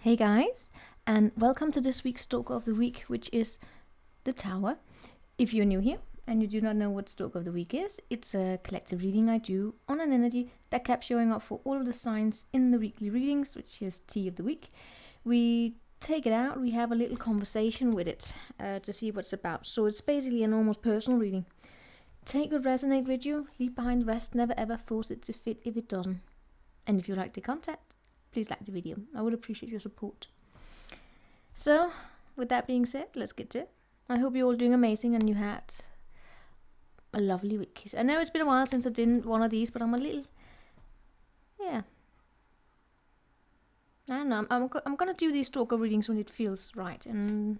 Hey guys, and welcome to this week's Stalker of the Week, which is the Tower. If you're new here and you do not know what Stalker of the Week is, it's a collective reading I do on an energy that kept showing up for all of the signs in the weekly readings, which is Tea of the Week. We take it out, we have a little conversation with it to see what it's about. So it's basically an almost personal reading. Take what resonate with you, leave behind the rest, never ever force it to fit if it doesn't. And if you like the content, please like the video. I would appreciate your support. So, with that being said, let's get to it. I hope you're all doing amazing and you had a lovely week. I know it's been a while since I did one of these, but I'm a little... Yeah. I don't know. I'm going to do these Stalker readings when it feels right. And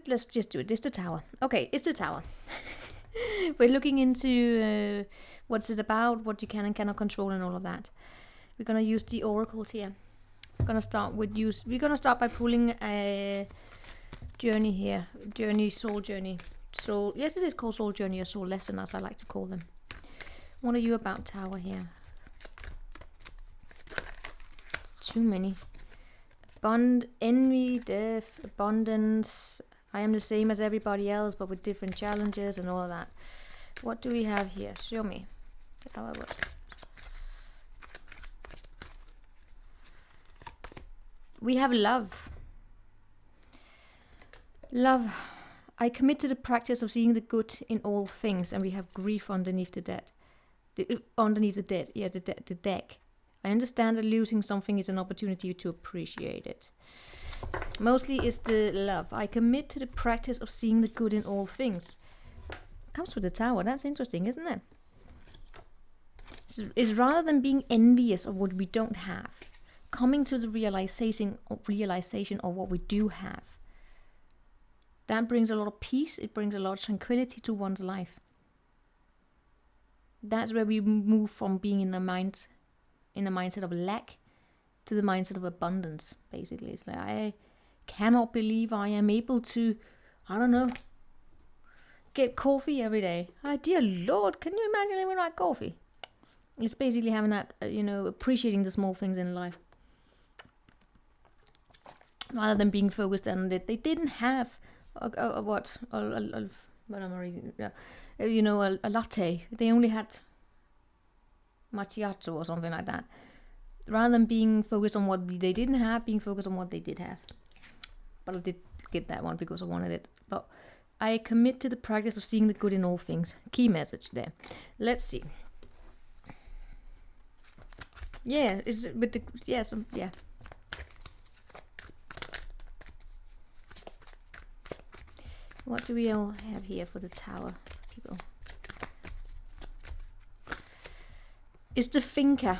let's just do it. It's the Tower. Okay, it's the Tower. We're looking into what's it about, what you can and cannot control and all of that. We're gonna use the oracles here. We're gonna start by pulling a journey here. Soul journey. So yes, it is called soul journey or soul lesson, as I like to call them. What are you about, Tower here? Too many. Envy, death, abundance. I am the same as everybody else, but with different challenges and all of that. What do we have here? Show me. We have love. Love. I commit to the practice of seeing the good in all things, and we have grief underneath the dead. The deck. I understand that losing something is an opportunity to appreciate it. Mostly is the love. I commit to the practice of seeing the good in all things. Comes with the Tower. That's interesting, isn't it? It's rather than being envious of what we don't have, coming to the realization of what we do have. That brings a lot of peace. It brings a lot of tranquility to one's life. That's where we move from being in the mindset of lack to the mindset of abundance. Basically, it's like, I cannot believe I am able to, I don't know, get coffee every day. Dear Lord, can you imagine living like coffee? It's basically having that, appreciating the small things in life. Rather than being focused on it. They didn't have a latte. They only had macchiato or something like that. Rather than being focused on what they didn't have, being focused on what they did have. But I did get that one because I wanted it. But I commit to the practice of seeing the good in all things. Key message there. Let's see. Yeah, is it with the yeah. What do we all have here for the Tower, people? It's the thinker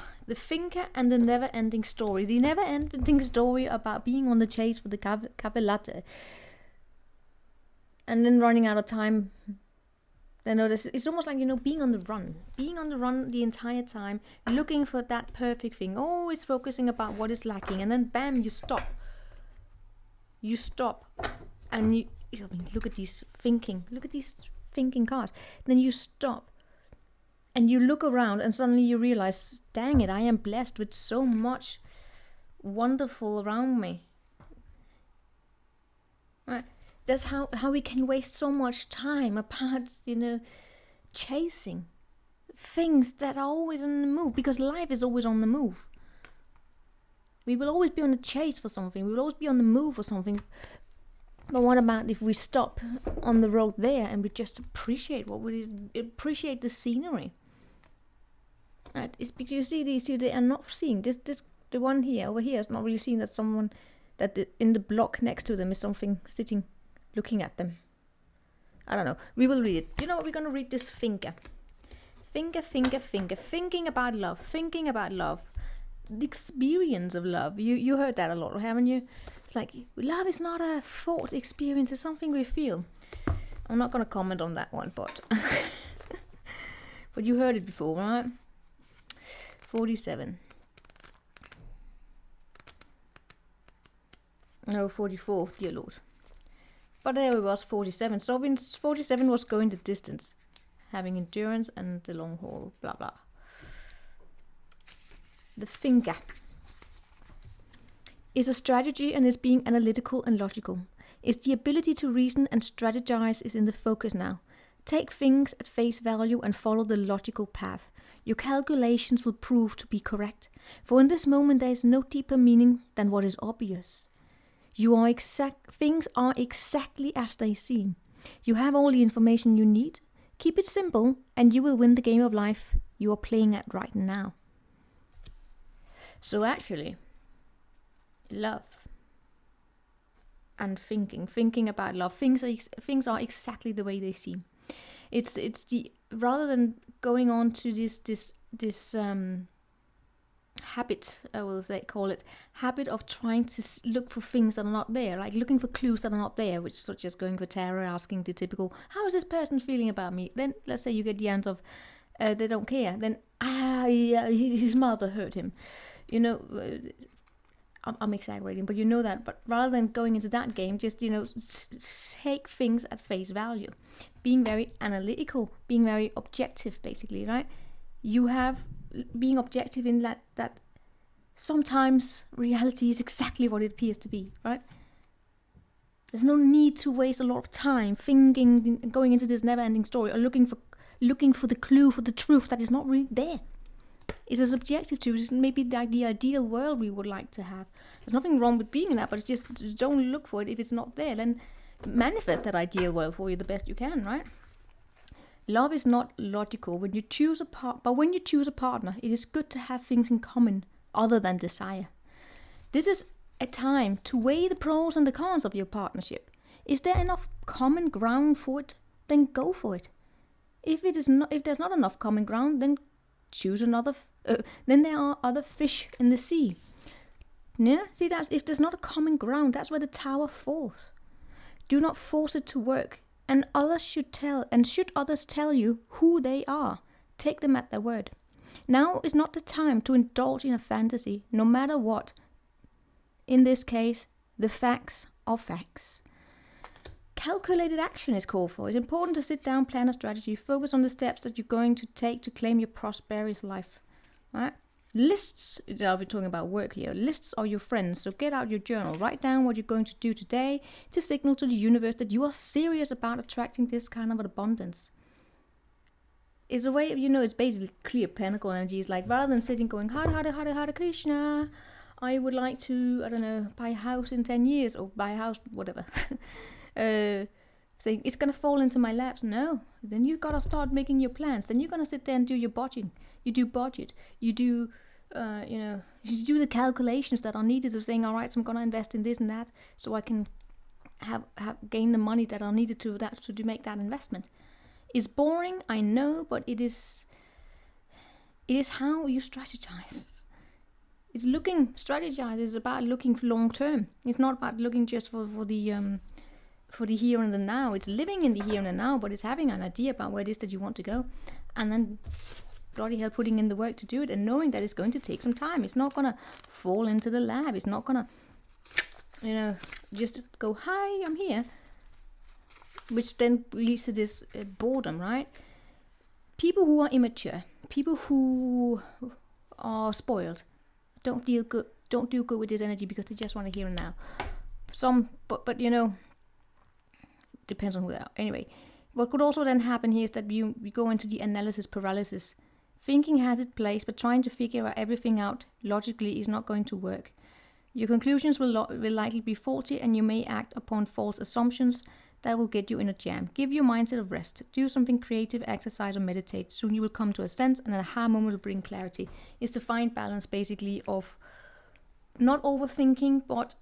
and the never-ending story. The never-ending story about being on the chase for the cafe latte, and then running out of time. It's almost like, being on the run the entire time, looking for that perfect thing, always focusing about what is lacking, and then bam, you stop, and look at these thinking cards. Then you stop, and you look around, and suddenly you realize, dang it, I am blessed with so much wonderful around me. Right. That's how we can waste so much time apart, chasing things that are always on the move, because life is always on the move. We will always be on the chase for something. We will always be on the move for something. But what about if we stop on the road there and we just appreciate appreciate the scenery? Right? It's because you see these two, they are not seeing this. The one here over here is not really seeing that someone in the block next to them is something sitting, looking at them. I don't know. We will read it. You know what? We're gonna read this thinker. Thinking about love. The experience of love. You heard that a lot, haven't you? It's like, love is not a thought experience, it's something we feel. I'm not going to comment on that one, but but you heard it before, right? 47. No, 44, dear Lord. But there it was, 47. So 47 was going the distance, having endurance and the long haul, blah, blah. The thinker. Is a strategy and is being analytical and logical. Is the ability to reason and strategize is in the focus now. Take things at face value and follow the logical path. Your calculations will prove to be correct, for in this moment there is no deeper meaning than what is obvious. Things are exactly as they seem. You have all the information you need. Keep it simple and you will win the game of life you are playing at right now. So actually, love and thinking about love, things are exactly the way they seem. It's the, rather than going on to this habit, I will call it habit of trying to look for things that are not there, like looking for clues that are not there, which such as going for tarot, asking the typical, how is this person feeling about me? Then let's say you get the answer of, they don't care. Then his mother hurt him. You know, I'm exaggerating, but you know that. But rather than going into that game, just, you know, take things at face value. Being very analytical, being very objective, basically, right? You have being objective in that sometimes reality is exactly what it appears to be, right? There's no need to waste a lot of time thinking, going into this never-ending story, or looking for the clue, for the truth that is not really there. It's a subjective truth. It's maybe like the ideal world we would like to have. There's nothing wrong with being in that, but it's just don't look for it if it's not there. Then manifest that ideal world for you the best you can, right? Love is not logical. When you choose a partner, it is good to have things in common other than desire. This is a time to weigh the pros and the cons of your partnership. Is there enough common ground for it? Then go for it. If there's not enough common ground, then choose another. Then there are other fish in the sea. Yeah, see, that's if there's not a common ground, that's where the tower falls. Do not force it to work. And should others tell you who they are, take them at their word. Now is not the time to indulge in a fantasy, no matter what. In this case, the facts are facts. Calculated action is called for. It's important to sit down, plan a strategy, focus on the steps that you're going to take to claim your prosperous life. Right? Lists, I'll be talking about work here. Lists are your friends, so get out your journal. Write down what you're going to do today to signal to the universe that you are serious about attracting this kind of abundance. It's a way, it's basically clear pentacle energy. It's like, rather than sitting going, Hare Krishna, I would like to, buy a house in 10 years, or buy a house, whatever. Saying, it's going to fall into my laps. No. Then you got to start making your plans. Then you're going to sit there and do your budgeting. You do budget. You do, you do the calculations that are needed of saying, all right, so I'm going to invest in this and that so I can gain the money that are needed to make that investment. It's boring, I know, but it is how you strategize. Strategize is about looking for long term. It's not about looking just for the here and the now. It's living in the here and the now, but it's having an idea about where it is that you want to go, and then bloody hell putting in the work to do it, and knowing that it's going to take some time. It's not gonna fall into the lab. It's not gonna just go, hi, I'm here, which then leads to this boredom, right? People who are immature, people who are spoiled, don't do good with this energy because they just want to here and now. But depends on who they are. Anyway, what could also then happen here is that we go into the analysis paralysis. Thinking has its place, but trying to figure everything out logically is not going to work. Your conclusions will likely be faulty, and you may act upon false assumptions that will get you in a jam. Give your mindset a rest. Do something creative, exercise or meditate. Soon you will come to a sense, and an aha moment will bring clarity. It's to find balance, basically, of not overthinking, but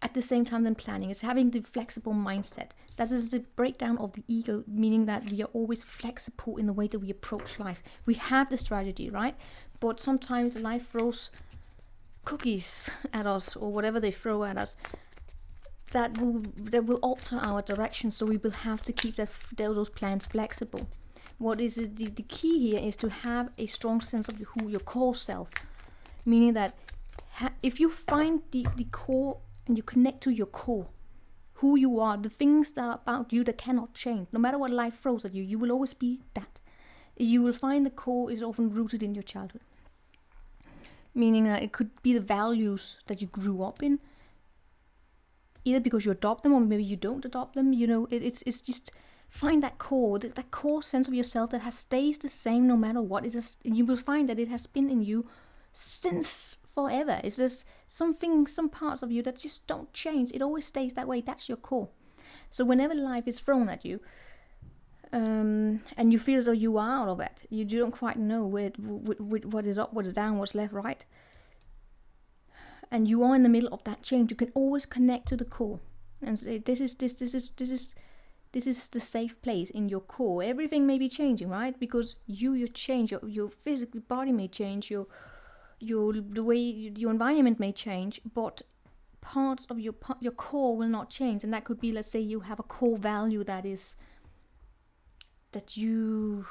at the same time then planning. It's having the flexible mindset. That is the breakdown of the ego, meaning that we are always flexible in the way that we approach life. We have the strategy, right? But sometimes life throws cookies at us, or whatever they throw at us, that will alter our direction. So we will have to keep those plans flexible. What is it? The key here is to have a strong sense of your core self, meaning that if you find the core and you connect to your core, who you are, the things that are about you that cannot change, no matter what life throws at you, you will always be that. You will find the core is often rooted in your childhood, meaning that it could be the values that you grew up in. either because you adopt them or maybe you don't adopt them. You know, it's just find that core, that core sense of yourself that stays the same no matter what. It is, you will find that it has been in you since forever. It's just some parts of you that just don't change. It always stays that way. That's your core. So whenever life is thrown at you, and you feel as though you are out of it, you don't quite know what is up, what is down, what's left, right, and you are in the middle of that change, you can always connect to the core and say, this is the safe place in your core. Everything may be changing, right? Because you change, your physical body may change, the way your environment may change, but parts of your core will not change. And that could be, let's say you have a core value that you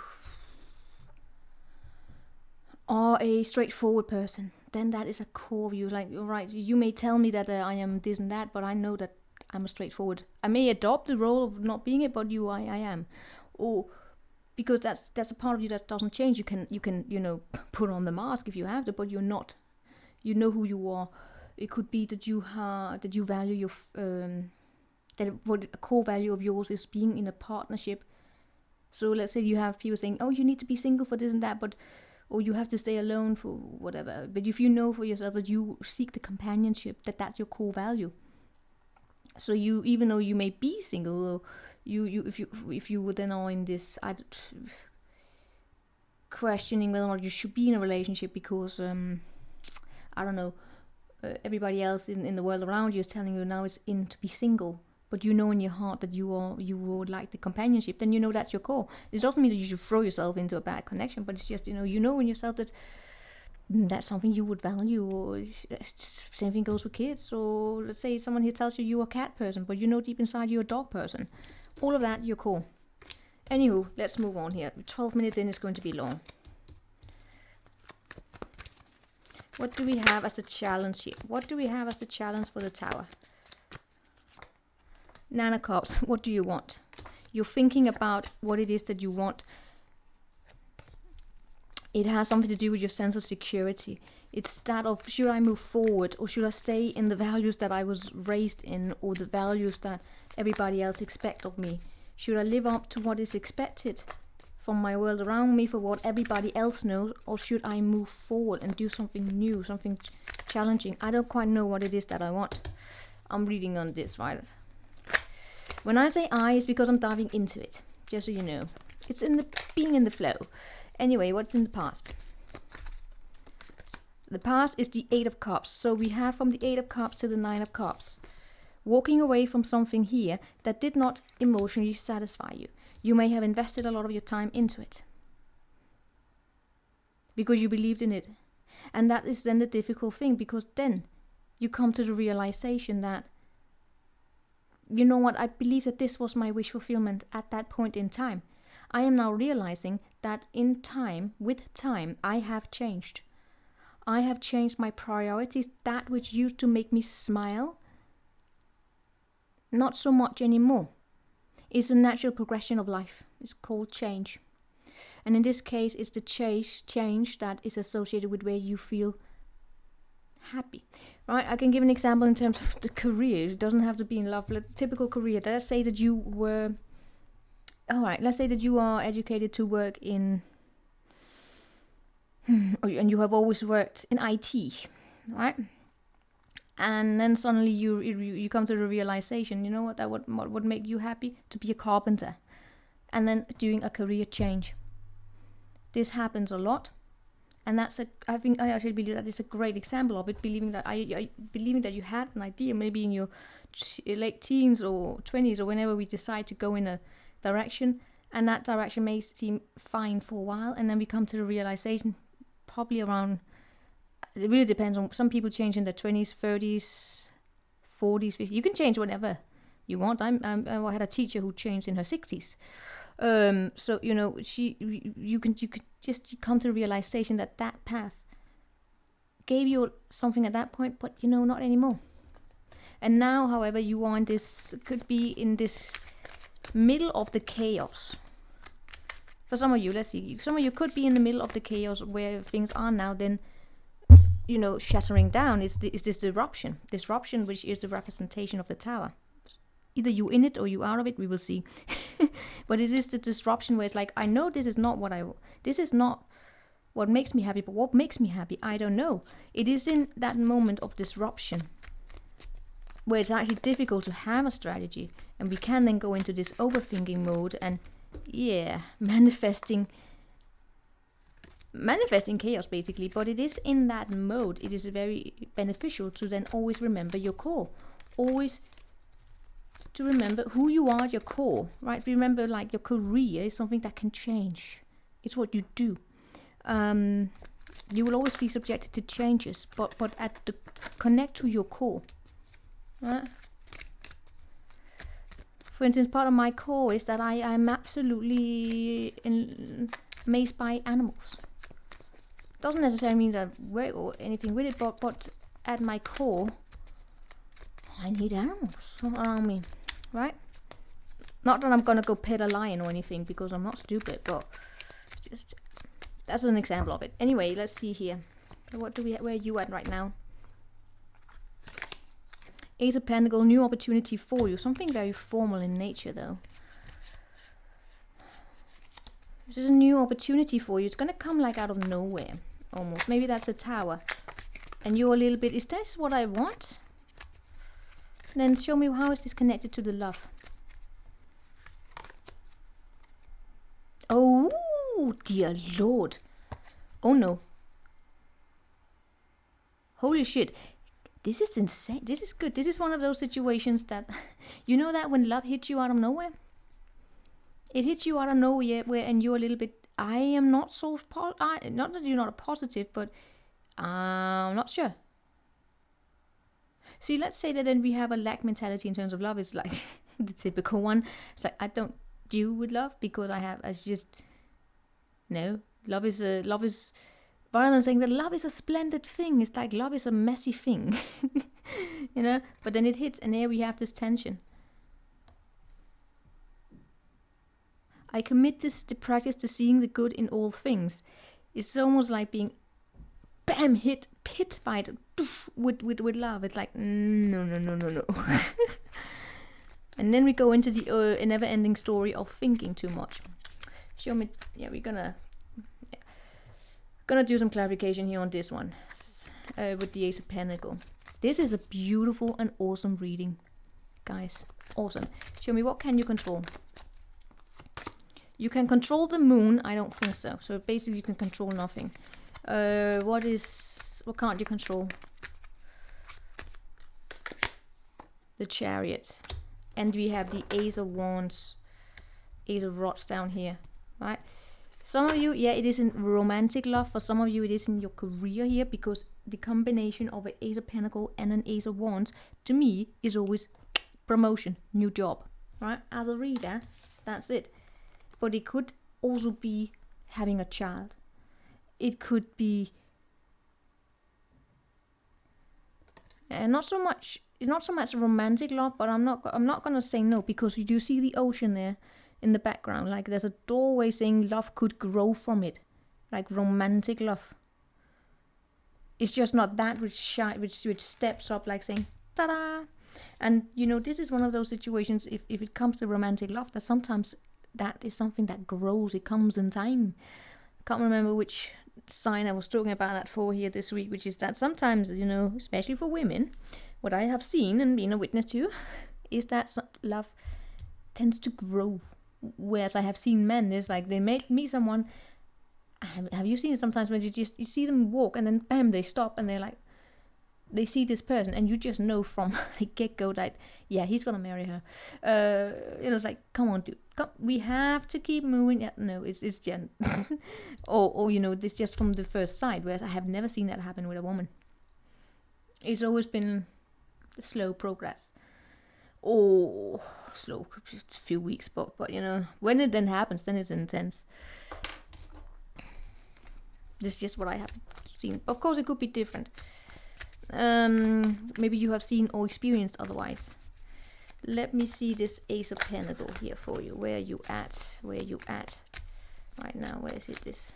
are a straightforward person. Then that is a core of you. Like, right, you may tell me that I am this and that, but I know that I'm a straightforward. I may adopt the role of not being it, but I am. Or because that's a part of you that doesn't change. You can put on the mask if you have to, but you're not. You know who you are. It could be that you value your that a core value of yours is being in a partnership. So let's say you have people saying, "Oh, you need to be single for this and that," or you have to stay alone for whatever. But if you know for yourself that you seek the companionship, that's your core value. So you, even though you may be single, if you then are in this questioning whether or not you should be in a relationship because I don't know, everybody else in the world around you is telling you now it's in to be single, but you know in your heart that you would like the companionship, then you know that's your core. It doesn't mean that you should throw yourself into a bad connection, but it's just you know in yourself that that's something you would value. Or same thing goes with kids. Or let's say someone here tells you you're a cat person, but you know deep inside you're a dog person. All of that, your core. Anywho, let's move on here. 12 minutes in is going to be long. What do we have as a challenge here? What do we have as a challenge for the Tower? Nine of Cups. What do you want? You're thinking about what it is that you want. It has something to do with your sense of security. It's that of, should I move forward, or should I stay in the values that I was raised in, or the values that everybody else expect of me? Should I live up to what is expected from my world around me, for what everybody else knows, or should I move forward and do something new, something challenging? I don't quite know what it is that I want. I'm reading on this, right? When I say I, it's because I'm diving into it, just so you know. It's in the being in the flow. Anyway, what's in the past? The past is the Eight of Cups. So we have from the Eight of Cups to the Nine of Cups. Walking away from something here that did not emotionally satisfy you. You may have invested a lot of your time into it because you believed in it. And that is then the difficult thing, because then you come to the realization that, you know what, I believe that this was my wish fulfillment at that point in time. I am now realizing that in time, with time, I have changed. I have changed my priorities. That which used to make me smile, not so much anymore. It's a natural progression of life. It's called change. And in this case, it's the change that is associated with where you feel happy. Right? I can give an example in terms of the career. It doesn't have to be in love, but a typical career. Let's say that you were... Alright, let's say that you are educated to work in... and you have always worked in IT. Right? And then suddenly you come to the realization, you know what would make you happy? To be a carpenter. And then doing a career change. This happens a lot. And I actually believe that is a great example of it, believing that you had an idea, maybe in your late teens or 20s, or whenever we decide to go in a direction, and that direction may seem fine for a while, and then we come to the realization, probably around, it really depends on, some people change in their 20s, 30s, 40s, 50s. You can change whenever you want. I had a teacher who changed in her 60s. So you know, you could just come to the realization that path gave you something at that point, but you know, not anymore. And now, however, you are in this, could be in this middle of the chaos. For some of you, let's see, some of you could be in the middle of the chaos where things are now. Then you know, shattering down is this disruption, which is the representation of the Tower. Either you in it or you out of it, we will see. But it is the disruption where it's like, I know this is not this is not what makes me happy, but what makes me happy, I don't know. It is in that moment of disruption where it's actually difficult to have a strategy, and we can then go into this overthinking mode and manifesting chaos basically. But it is in that mode, it is very beneficial to then always remember your core, always to remember who you are at your core, right? Remember, like, your career is something that can change. It's what you do. You will always be subjected to changes, but connect to your core, right? For instance, part of my core is that I am absolutely amazed by animals. Doesn't necessarily mean that I work or anything with it, but at my core, I need animals around me, right? Not that I'm gonna go pet a lion or anything, because I'm not stupid, but just that's an example of it. Anyway, let's see here. What do we? Where are you at right now? Ace of Pentacles, new opportunity for you. Something very formal in nature, though. This is a new opportunity for you. It's gonna come like out of nowhere, almost. Maybe that's a Tower, and you're a little bit. Is this what I want? Then show me, how is this connected to the love? Oh, dear Lord. Oh no. Holy shit. This is insane. This is good. This is one of those situations that, you know, that when love hits you out of nowhere? It hits you out of nowhere, and you're a little bit, I am not so, not that you're not a positive, but I'm not sure. See, let's say that then we have a lack mentality in terms of love. It's like the typical one. It's like, I don't deal with love because love is, rather than saying that love is a splendid thing, it's like love is a messy thing, you know? But then it hits, and here we have this tension. I commit the practice to seeing the good in all things. It's almost like being bam, hit by it with love. It's like, no. And then we go into the never-ending story of thinking too much. Show me. Yeah, we're gonna do some clarification here on this one with the Ace of Pentacles. This is a beautiful and awesome reading, guys. Awesome. Show me, what can you control? You can control the moon. I don't think so. So basically, you can control nothing. What can't you control? The Chariot. And we have the Ace of Wands, Ace of Rods down here, right? Some of you, it is in romantic love. For some of you, it is in your career here, because the combination of an Ace of Pentacles and an Ace of Wands, to me, is always promotion, new job, right? As a reader, that's it. But it could also be having a child. It could be not so much romantic love, but I'm not gonna say no, because you do see the ocean there in the background. Like, there's a doorway saying love could grow from it, like romantic love. It's just not that which steps up, like saying ta-da. And you know, this is one of those situations, if it comes to romantic love, that sometimes that is something that grows. It comes in time. Can't remember which sign I was talking about that for here this week, which is that sometimes, you know, especially for women, what I have seen and been a witness to is that love tends to grow. Whereas I have seen men, is like they meet someone. Have you seen it sometimes when you see them walk and then bam, they stop and they're like, they see this person and you just know from the get-go that, yeah, he's gonna marry her. You know, it's like, come on, dude, we have to keep moving. Yeah, no, it's just or you know, it's just from the first sight. Whereas I have never seen that happen with a woman. It's always been slow progress. Oh, slow, a few weeks, but you know, when it then happens, then it's intense. This is just what I have seen. Of course, it could be different. Maybe you have seen or experienced otherwise. Let me see this Ace of Pentacles here for you. Where are you at? Right now? Where is it? This.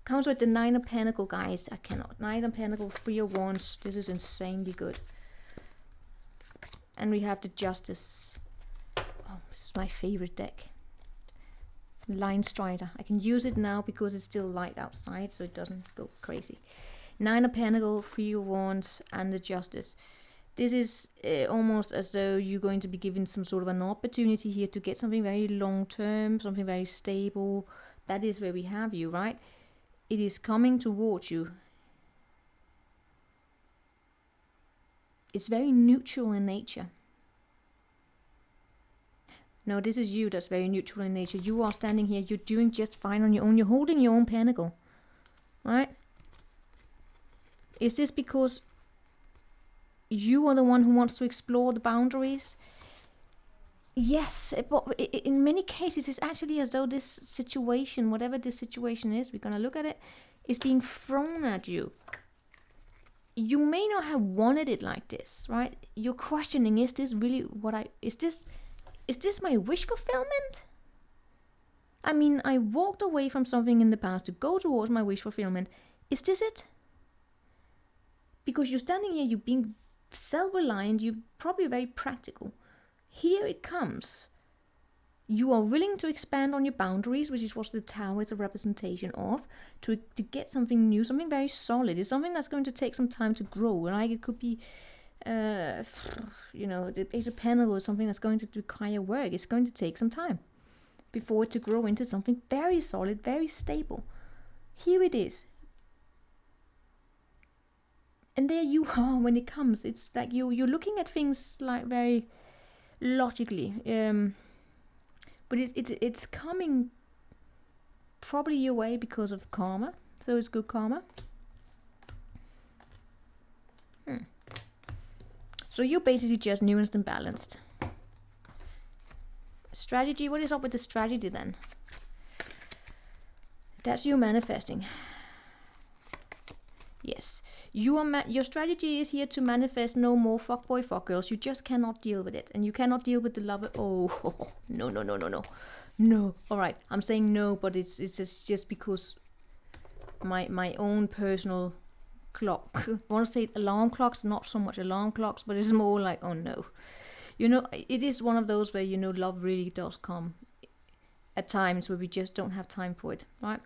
Comes with the Nine of Pentacles, guys. I cannot. Nine of Pentacles, Three of Wands. This is insanely good. And we have the Justice. Oh, this is my favorite deck. Line Strider. I can use it now because it's still light outside, so it doesn't go crazy. Nine of Pentacles, Three of Wands, and the Justice. This is almost as though you're going to be given some sort of an opportunity here to get something very long-term, something very stable. That is where we have you, right? It is coming towards you. It's very neutral in nature. No, this is you that's very neutral in nature. You are standing here. You're doing just fine on your own. You're holding your own pentacle. Right? Is this because you are the one who wants to explore the boundaries? Yes, but in many cases, it's actually as though this situation, whatever this situation is, we're going to look at it, is being thrown at you. You may not have wanted it like this, right? You're questioning, is this really what is this my wish fulfillment? I mean, I walked away from something in the past to go towards my wish fulfillment. Is this it? Because you're standing here, you're being self-reliant, you're probably very practical. Here it comes. You are willing to expand on your boundaries, which is what the Tower is a representation of, to get something new, something very solid. It's something that's going to take some time to grow. Like it could be, the Ace of Pentacles is something that's going to require work. It's going to take some time before it to grow into something very solid, very stable. Here it is. And there you are when it comes. It's like you're looking at things like very logically. But it's coming probably your way because of karma. So it's good karma. So you're basically just nuanced and balanced. Strategy, what is up with the strategy then? That's you manifesting. Yes. Your strategy is here to manifest no more fuckboy, fuckgirls. You just cannot deal with it. And you cannot deal with the lover. Oh, no. No. Alright, I'm saying no, but it's just because my own personal clock. I want to say alarm clocks, not so much alarm clocks, but it's more like, oh no. It is one of those where, love really does come at times where we just don't have time for it, right?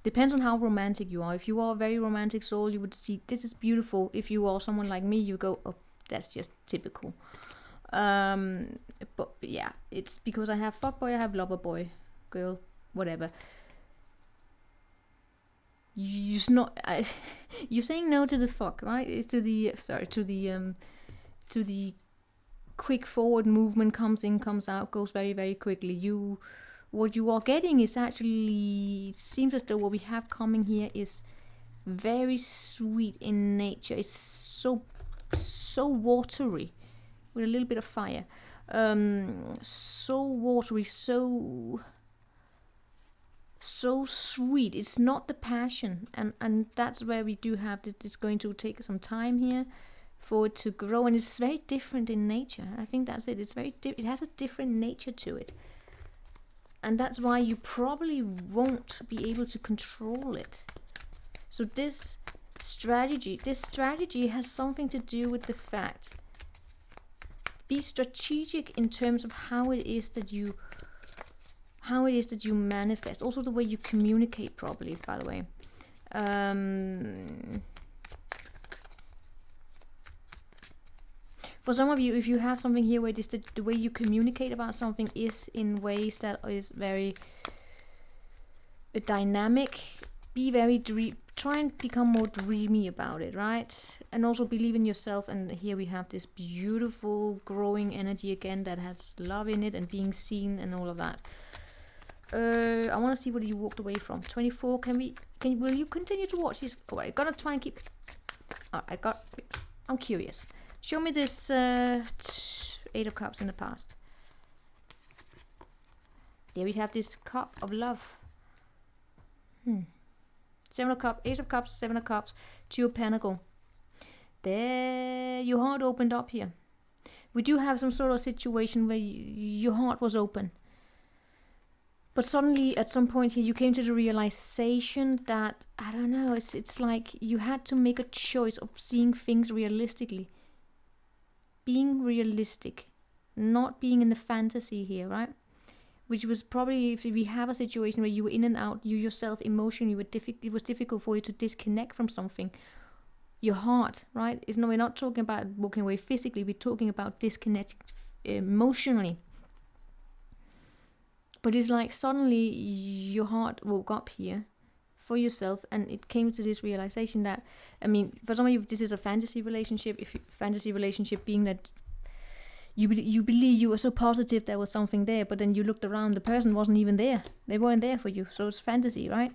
Depends on how romantic you are. If you are a very romantic soul, you would see this is beautiful. If you are someone like me, you go, oh, that's just typical. But yeah, it's because I have fuckboy, I have lover boy, girl, whatever. You're saying no to the fuck, right? It's to the quick forward movement, comes in, comes out, goes very, very quickly. What you are getting is actually, seems as though what we have coming here is very sweet in nature. It's so watery with a little bit of fire. So watery, so sweet. It's not the passion, and that's where we do have that. It's going to take some time here for it to grow, and it's very different in nature. I think that's it. It's very it has a different nature to it. And that's why you probably won't be able to control it. So this strategy has something to do with the fact. Be strategic in terms of how it is that you manifest. Also the way you communicate properly, by the way. For some of you, if you have something here where it is the way you communicate about something is in ways that is very dynamic, be very try and become more dreamy about it, right? And also believe in yourself. And here we have this beautiful growing energy again that has love in it and being seen and all of that. I want to see what you walked away from. 24. Will you continue to watch this? Oh, I'm gonna try and keep. I'm curious. Show me this 8 of Cups in the past. There we have this Cup of Love. 7 of Cups, 8 of Cups, 7 of Cups, 2 of Pentacles. There, your heart opened up here. We do have some sort of situation where your heart was open. But suddenly, at some point here, you came to the realization that, I don't know, it's like you had to make a choice of seeing things realistically. Being realistic. Not being in the fantasy here, right? Which was probably, if we have a situation where you were in and out, you yourself emotionally, it was difficult for you to disconnect from something. Your heart, right? We're not talking about walking away physically, we're talking about disconnecting emotionally. But it's like suddenly your heart woke up here for yourself, and it came to this realization that, I mean, for some of you, this is a fantasy relationship. Fantasy relationship being that you believe, you were so positive there was something there, but then you looked around, the person wasn't even there. They weren't there for you, so it's fantasy, right?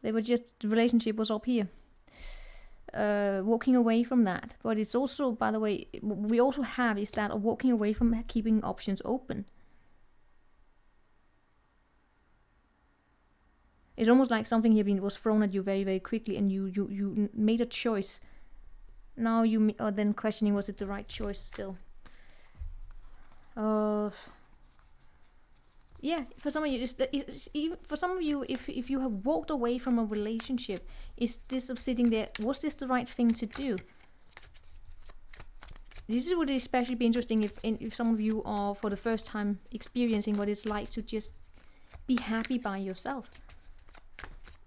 The relationship was up here. Walking away from that. But it's also, by the way, what we also have is that of walking away from keeping options open. It's almost like something here was thrown at you very, very quickly, and you made a choice. Now you are then questioning, was it the right choice still? Yeah, for some of you, if you have walked away from a relationship, is this of sitting there, was this the right thing to do? This would especially be interesting if some of you are for the first time experiencing what it's like to just be happy by yourself.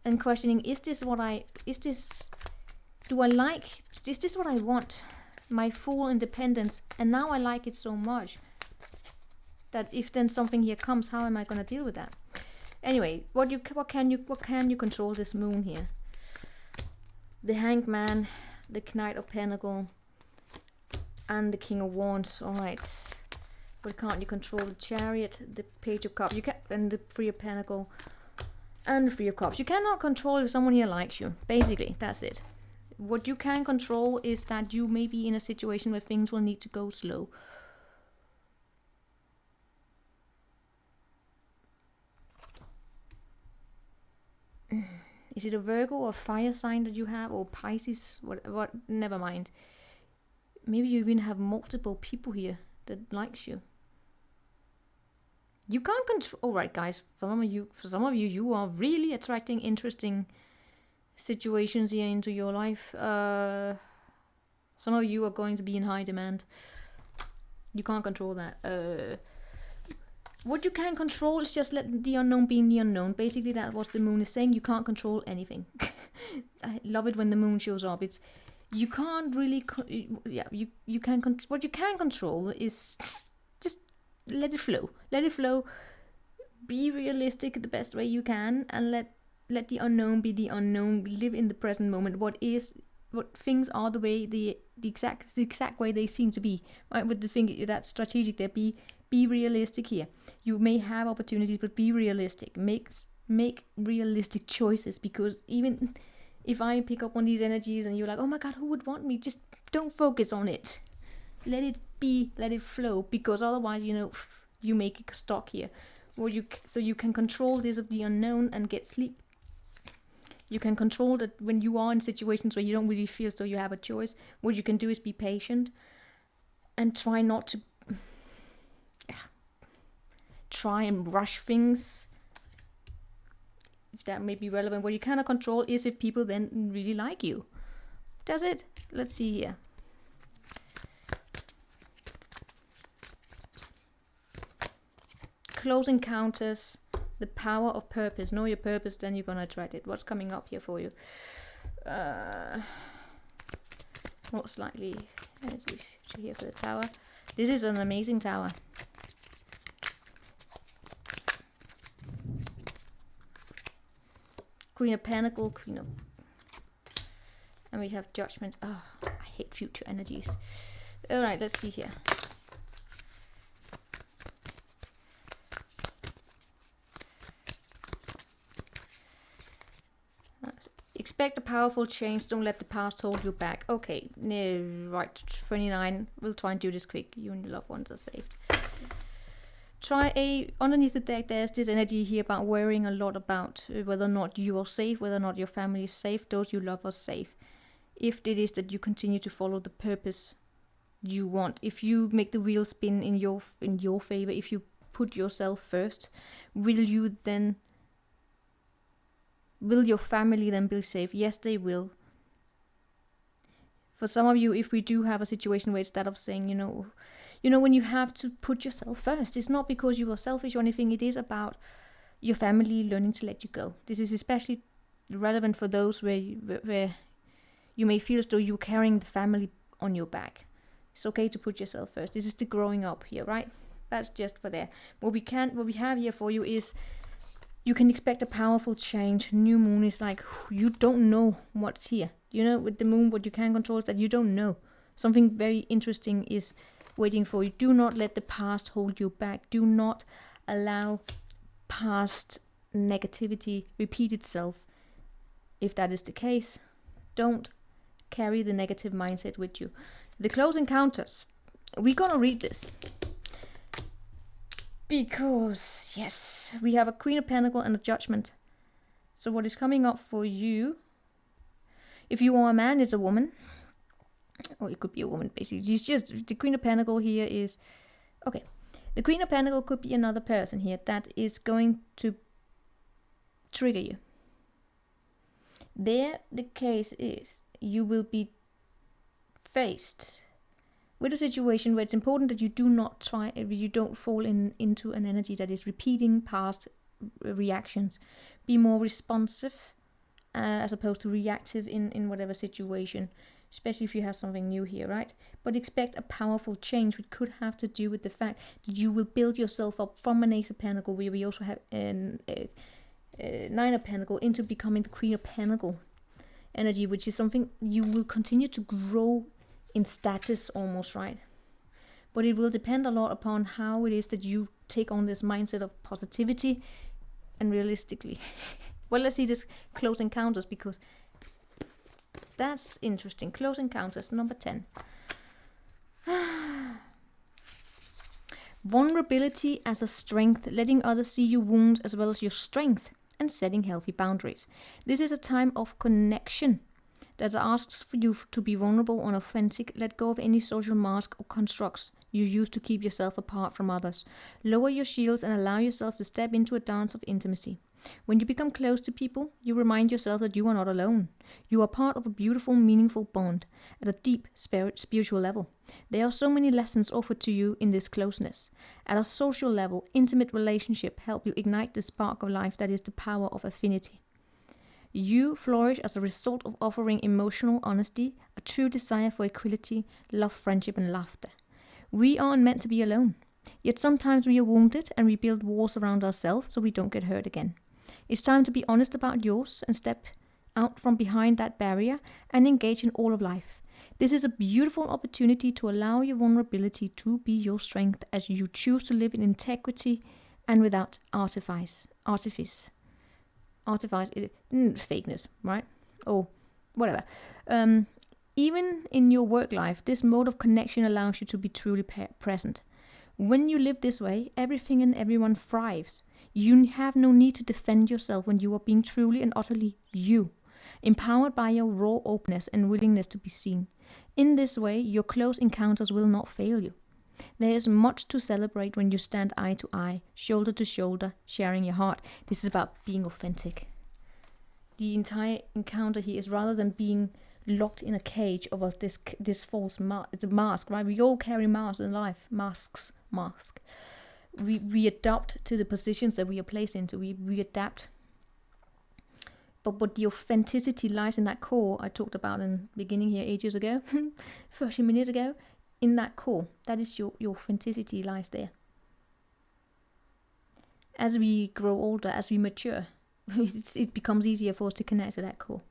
And questioning, is this what I want? My full independence, and now I like it so much that if then something here comes, how am I going to deal with that? Anyway, what can you control this moon here? The Hanged Man, the Knight of Pentacles, and the King of Wands. All right. What can't you control? The Chariot, the Page of Cups, and the Three of Pentacles, and the Three of Cups. You cannot control if someone here likes you. Basically, that's it. What you can control is that you may be in a situation where things will need to go slow. Is it a Virgo or fire sign that you have, or Pisces? What? Never mind. Maybe you even have multiple people here that likes you. You can't control. All right, guys. For some of you, you are really attracting interesting situations here into your life. Some of you are going to be in high demand. You can't control that. What you can control is just let the unknown be in the unknown. Basically, that's what the moon is saying. You can't control anything. I love it when the moon shows up. You can't really. You can. What you can control is just let it flow. Let it flow. Be realistic the best way you can, and let the unknown be the unknown. Live in the present moment. What things are the way the exact way they seem to be. Right, with the thing that's strategic there. Be realistic here. You may have opportunities, but be realistic. Make realistic choices, because even if I pick up on these energies and you're like, oh my God, who would want me? Just don't focus on it. Let it be, let it flow, because otherwise, you make it stuck here. So you can control this of the unknown and get sleep. You can control that when you are in situations where you don't really feel so you have a choice. What you can do is be patient and try not to try and rush things, if that may be relevant. What you cannot control is if people then really like you. That's it. Let's see here. Close encounters, the power of purpose. Know your purpose, then you're gonna attract it. What's coming up here for you? Most likely energy here for the Tower. This is an amazing Tower. Queen of Pentacles, and we have Judgment. Oh, I hate future energies. All right, let's see here. Expect a powerful change. Don't let the past hold you back. Okay, right. 29. We'll try and do this quick. You and your loved ones are saved. Underneath the deck, there's this energy here about worrying a lot about whether or not you are safe, whether or not your family is safe, those you love are safe. If it is that you continue to follow the purpose you want, if you make the wheel spin in your favor, if you put yourself first, will your family then be safe? Yes, they will. For some of you, if we do have a situation where instead of saying, when you have to put yourself first, it's not because you are selfish or anything, it is about your family learning to let you go. This is especially relevant for those where you may feel as though you're carrying the family on your back. It's okay to put yourself first. This is the growing up here, right? That's just for there. What we have here for you is you can expect a powerful change. New moon is like, you don't know what's here. With the moon, what you can control is that you don't know. Something very interesting is waiting for you. Do not let the past hold you back. Do not allow past negativity repeat itself. If that is the case, don't carry the negative mindset with you. The close encounters. We're gonna read this. Because, yes, we have a Queen of Pentacles and a Judgment. So what is coming up for you, if you are a man, it's a woman. Or it could be a woman, basically. It's just, the Queen of Pentacles here is, okay. The Queen of Pentacles could be another person here that is going to trigger you. There, the case is, you will be faced with a situation where it's important that you you don't fall into an energy that is repeating past reactions. Be more responsive as opposed to reactive in whatever situation, especially if you have something new here, right? But expect a powerful change, which could have to do with the fact that you will build yourself up from an Ace of Pentacles, where we also have Nine of Pentacles, into becoming the Queen of Pentacles energy, which is something you will continue to grow in status almost, right? But it will depend a lot upon how it is that you take on this mindset of positivity and realistically. Well, let's see this close encounters, because that's interesting. Close encounters, number 10. Vulnerability as a strength, letting others see your wounds as well as your strength, and setting healthy boundaries. This is a time of connection that asks for you to be vulnerable and authentic. Let go of any social mask or constructs you use to keep yourself apart from others. Lower your shields and allow yourself to step into a dance of intimacy. When you become close to people, you remind yourself that you are not alone. You are part of a beautiful, meaningful bond at a deep spiritual level. There are so many lessons offered to you in this closeness. At a social level, intimate relationships help you ignite the spark of life that is the power of affinity. You flourish as a result of offering emotional honesty, a true desire for equality, love, friendship, and laughter. We aren't meant to be alone. Yet sometimes we are wounded and we build walls around ourselves so we don't get hurt again. It's time to be honest about yours and step out from behind that barrier and engage in all of life. This is a beautiful opportunity to allow your vulnerability to be your strength as you choose to live in integrity and without artifice, fakeness, right? Or whatever. Even in your work life, this mode of connection allows you to be truly present. When you live this way, everything and everyone thrives. You have no need to defend yourself when you are being truly and utterly you, empowered by your raw openness and willingness to be seen. In this way, your close encounters will not fail you. There is much to celebrate when you stand eye to eye, shoulder to shoulder, sharing your heart. This is about being authentic. The entire encounter here is, rather than being locked in a cage of this false mask, right? We all carry masks in life. Masks. We adapt to the positions that we are placed into. We adapt. But the authenticity lies in that core I talked about in the beginning here ages ago, 30 minutes ago. In that core, that is your authenticity lies there. As we grow older, as we mature, it becomes easier for us to connect to that core.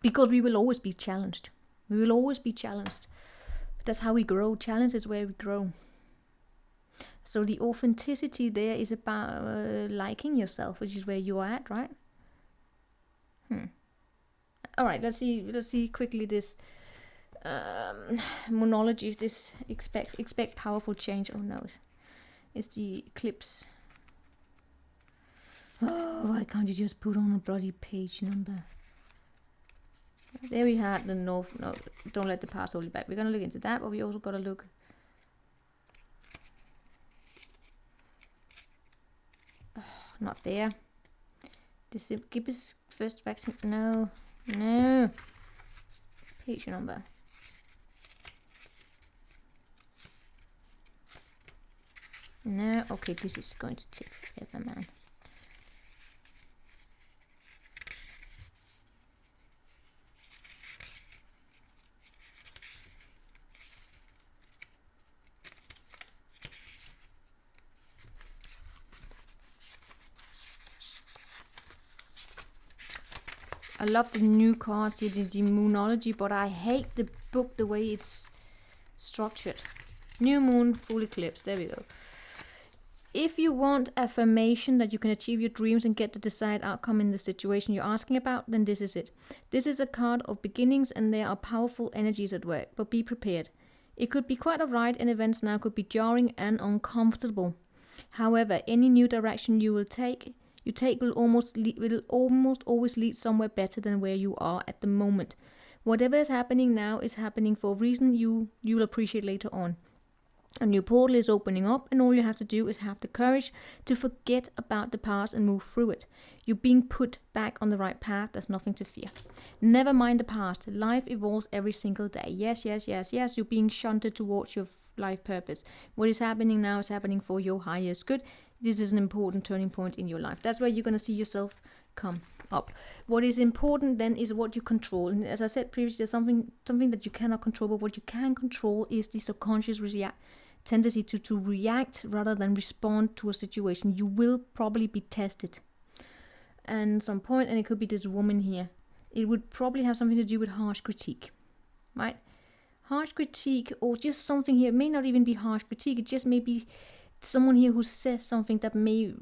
Because we will always be challenged. We will always be challenged. That's how we grow. Challenge is where we grow. So the authenticity there is about liking yourself, which is where you are at, right? All right, let's see quickly this monology. This expect powerful change. Oh no, it's the eclipse. Oh, why can't you just put on a bloody page number? There we had the north. No, don't let the past hold you back. We're going to look into that, but we also got to look. Oh, not there. Give us first vaccine. No. No. Page number. No. Okay, this is going to take forever, man. I love the new cards here, the moonology, but I hate the book the way it's structured. New moon, full eclipse. There we go. If you want affirmation that you can achieve your dreams and get the desired outcome in the situation you're asking about, then this is it. This is a card of beginnings and there are powerful energies at work, but be prepared. It could be quite a ride and events now could be jarring and uncomfortable. However, any new direction you take will almost always lead somewhere better than where you are at the moment. Whatever is happening now is happening for a reason you'll appreciate later on. A new portal is opening up and all you have to do is have the courage to forget about the past and move through it. You're being put back on the right path. There's nothing to fear. Never mind the past. Life evolves every single day. Yes. You're being shunted towards your life purpose. What is happening now is happening for your highest good. This is an important turning point in your life. That's where you're going to see yourself come up. What is important then is what you control. And as I said previously, there's something that you cannot control, but what you can control is the subconscious tendency to react rather than respond to a situation. You will probably be tested at some point, and it could be this woman here. It would probably have something to do with harsh critique, right? Harsh critique, or just something here. It may not even be harsh critique. It just may be someone here who says something that may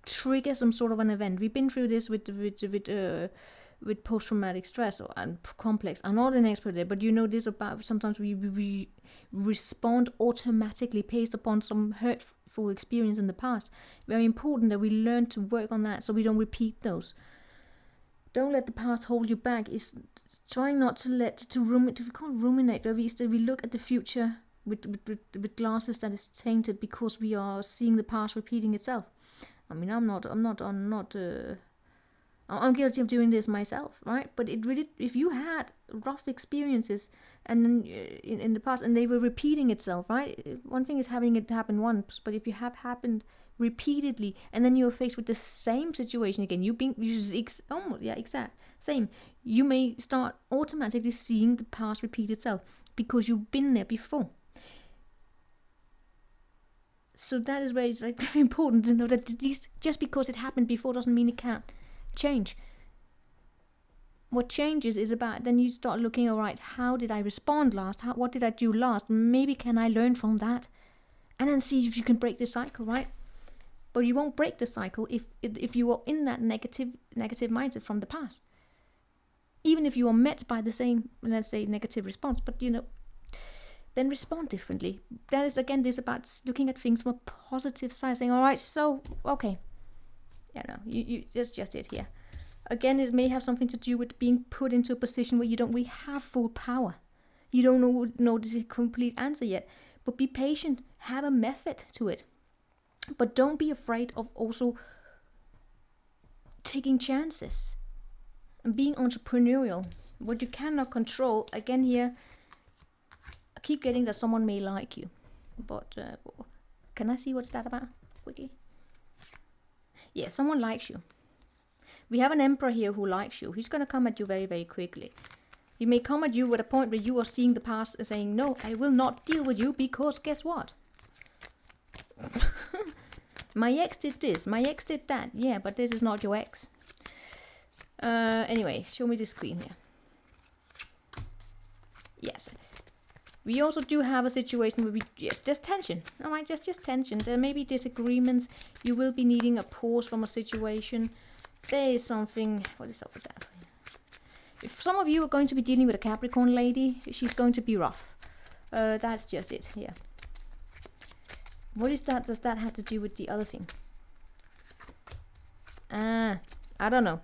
trigger some sort of an event. We've been through this with post-traumatic stress and complex. I'm not an expert there, but you know this about sometimes we respond automatically based upon some hurtful experience in the past. Very important that we learn to work on that so we don't repeat those. Don't let the past hold you back. It's trying not to ruminate. We can't ruminate, but we look at the future with glasses that is tainted because we are seeing the past repeating itself. I mean, I'm guilty of doing this myself, right? But it really, if you had rough experiences and in the past and they were repeating itself, right? One thing is having it happen once, but if you have happened repeatedly and then you're faced with the same situation again, same. You may start automatically seeing the past repeat itself because you've been there before. So that is where it's like very important to know that just because it happened before doesn't mean it can't change. What changes is about then you start looking, all right, how did I respond last? What did I do last? Maybe can I learn from that? And then see if you can break the cycle, right? But you won't break the cycle if you are in that negative mindset from the past. Even if you are met by the same, let's say, negative response, but then respond differently. That is again this about looking at things from a positive side, saying, all right, so okay. Yeah, no, you just it here. Again, it may have something to do with being put into a position where you don't really have full power. You don't know the complete answer yet. But be patient. Have a method to it. But don't be afraid of also taking chances and being entrepreneurial. What you cannot control, again here, I keep getting that someone may like you. But can I see what's that about quickly? Yeah, someone likes you. We have an emperor here who likes you. He's going to come at you very, very quickly. He may come at you at a point where you are seeing the past and saying, no, I will not deal with you because guess what? My ex did this. My ex did that. Yeah, but this is not your ex. Anyway, show me the screen here. Yes. We also do have a situation where there's tension. All right, just tension. There may be disagreements. You will be needing a pause from a situation. There is something. What is up with that? If some of you are going to be dealing with a Capricorn lady, she's going to be rough. That's just it. Yeah. What is that? Does that have to do with the other thing? I don't know.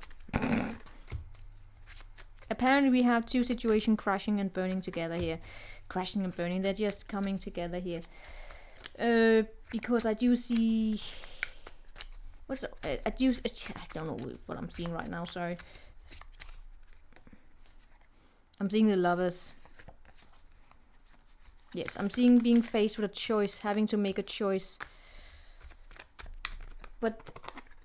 apparently we have two situations crashing and burning together here. Crashing and burning, they're just coming together here. Because I do see... I don't know what I'm seeing right now, sorry. I'm seeing the Lovers. Yes, I'm seeing being faced with a choice, having to make a choice. But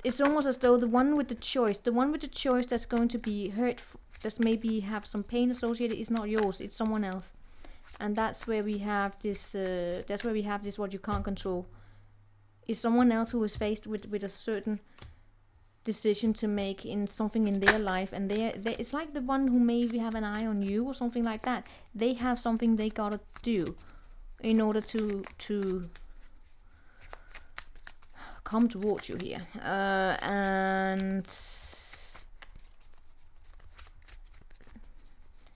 it's almost as though the one with the choice that's going to be hurt, that's maybe have some pain associated, is not yours, it's someone else. And that's where we have this, what you can't control. Is someone else who is faced with a certain decision to make in something in their life, and it's like the one who maybe have an eye on you or something like that. They have something they gotta do in order to come towards you here, and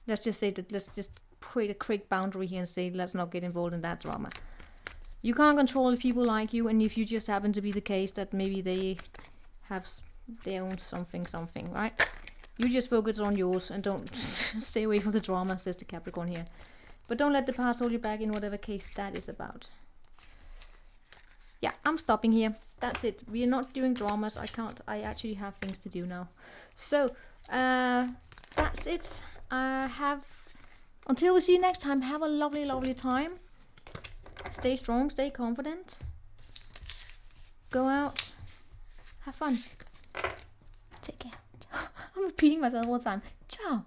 let's just say that, let's just create a quick boundary here and say, let's not get involved in that drama. You can't control if people like you, and if you just happen to be the case that maybe they have their own something, right? You just focus on yours and don't stay away from the drama, says the Capricorn here. But don't let the past hold you back in whatever case that is about. Yeah, I'm stopping here. That's it. We are not doing dramas. I actually have things to do now. So, that's it. Until we see you next time, have a lovely, lovely time. Stay strong, stay confident. Go out. Have fun. Take care. I'm repeating myself all the time. Ciao.